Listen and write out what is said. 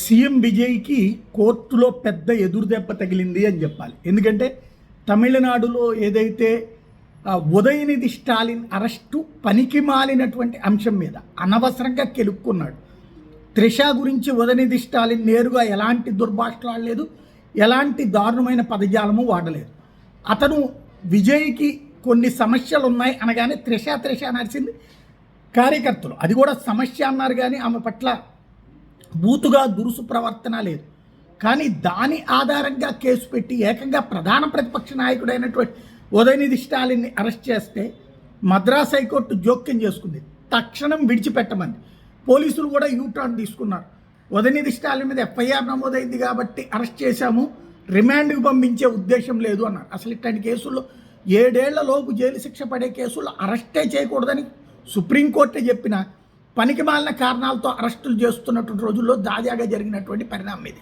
CM విజయ్కి కోర్టులో పెద్ద ఎదురుదెబ్బ తగిలింది అని చెప్పాలి. ఎందుకంటే తమిళనాడులో ఏదైతే ఉదయనిధి స్టాలిన్ అరెస్టు పనికి మాలినటువంటి అంశం మీద అనవసరంగా కెలుక్కున్నాడు. త్రిష గురించి ఉదయనిధి స్టాలిన్ నేరుగా ఎలాంటి దుర్భాషలాడలేదు, ఎలాంటి దారుణమైన పదజాలము వాడలేదు. అతను విజయ్కి కొన్ని సమస్యలు ఉన్నాయి అనగానే త్రిష నడిచింది కార్యకర్తలు. అది కూడా సమస్య అన్నారు కానీ ఆమె పట్ల బూతుగా దురుసు ప్రవర్తన లేదు. కానీ దాని ఆధారంగా కేసు పెట్టి ఏకంగా ప్రధాన ప్రతిపక్ష నాయకుడైనటువంటి ఉదయనిధి స్టాలిన్ని అరెస్ట్ చేస్తే మద్రాస్ హైకోర్టు జోక్యం చేసుకుంది. తక్షణం విడిచిపెట్టమంది. పోలీసులు కూడా యూటర్న్ తీసుకున్నారు. ఉదయనిధి స్టాలిన్ మీద ఎఫ్ఐఆర్ నమోదైంది కాబట్టి అరెస్ట్ చేశాము, రిమాండ్కి పంపించే ఉద్దేశం లేదు అన్నారు. అసలు ఇట్లాంటి కేసుల్లో 7 ఏళ్లలోపు జైలు శిక్ష పడే కేసుల్లో అరెస్టే చేయకూడదని సుప్రీంకోర్టే చెప్పిన పనికి మాలిన కారణాలతో అరెస్టులు చేస్తున్నటువంటి రోజుల్లో తాజాగా జరిగినటువంటి పరిణామం ఇది.